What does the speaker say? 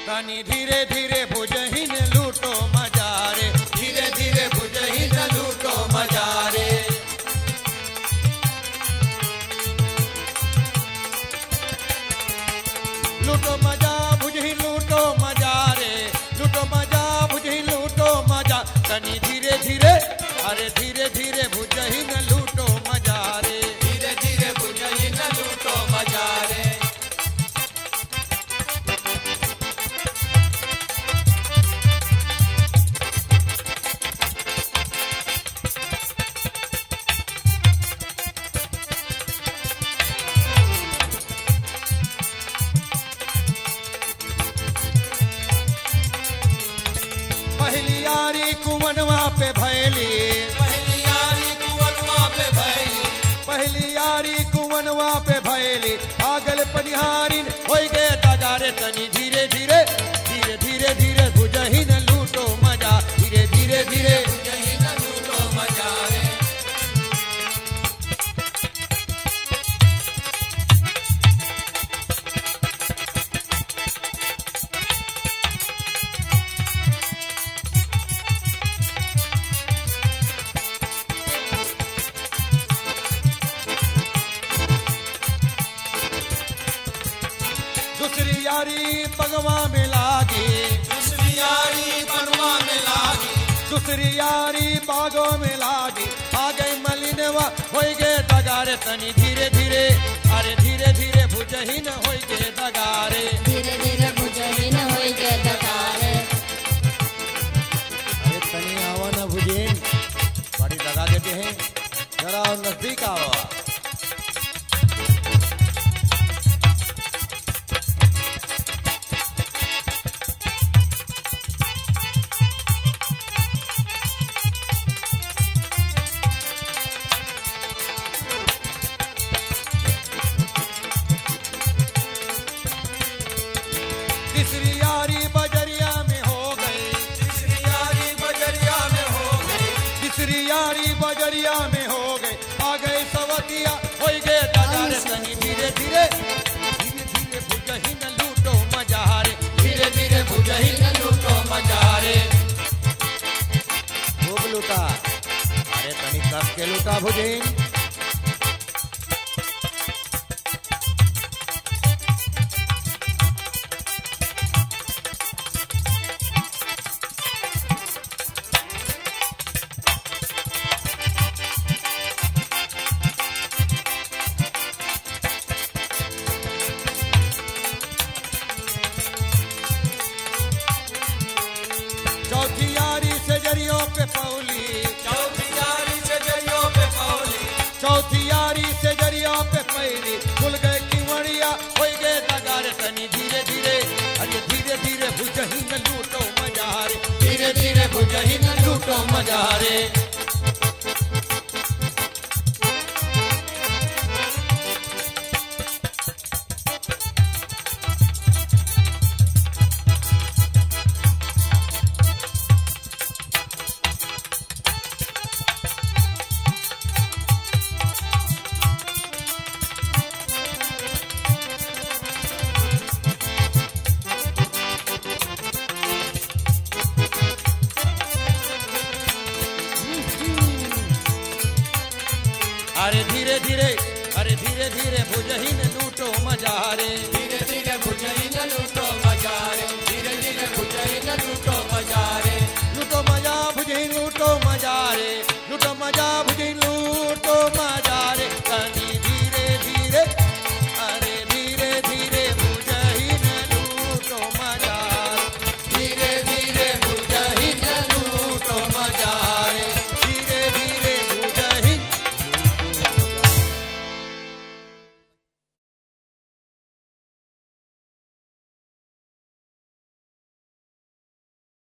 तनी धीरे धीरे भुजहिन लूटो मजा रे, धीरे धीरे भुजहिन लूटो मजा रे। लूटो मजा भुजहिन लूटो मजा रे, लूटो मजा भुजहिन लूटो मजा। तनी धीरे धीरे अरे धीरे धीरे भुजहिन लूटो मजा रे, धीरे धीरे भुजहिन लूटो मजा रे। पहली यारी कुवनवा पे भैली, पहली यारी कुवनवा पे भैली, पहली यारी कुवनवा पे भैली। आगल पनिहारिन होई गए दगारे। तनी धीरे धीरे धीरे धीरे धीरे भुजहिन लूटो मजा, धीरे धीरे धीरे भुजहिन लूटो मजा रे। दूसरी यारी पगवा में लागी, दूसरी यारी पगवा में लागी, दूसरी यारी बागों में लागी। आ गई मलिनवा होई गए दगारे। तनी धीरे धीरे अरे धीरे धीरे भुजहिन होई गए दगारे, धीरे धीरे भुजहिन होई गए दगारे। अरे तनी आवा ना भुजहिन, बड़ी दगा देते हैं, जरा और नजदीक आवा। तीसरी यारी बजरिया में हो गई, तीसरी यारी बजरिया में हो गई, तीसरी यारी बजरिया में हो गई। आ गए सवतिया होई गए दगारे। तनी धीरे धीरे धीरे धीरे भुजहिन लूटो मजा रे, धीरे धीरे भुजहिन लूटो मजा रे। खूब लूटा, अरे तनी कस के लूटा भुजहिन। चौथी यारी से जरियों पे पौली, चौथी यारी से जरियों पे पौली, चौथी यारी से जरियों पे पैली। खुल गए किवड़िया होई गए दगारे। तनी धीरे धीरे अरे धीरे धीरे भुजहिन लूटो मजा रे, धीरे धीरे भुजहिन लूटो मजा रे। अरे धीरे धीरे अरे धीरे धीरे भुजहिन लूटो मजा रे, धीरे धीरे भुजहिन लूटो मजा रे, धीरे धीरे भुजहिन लूटो मजा रे। लूटो मजा भुजहिन लूटो मजा रे, लूटो मजा भुजहिन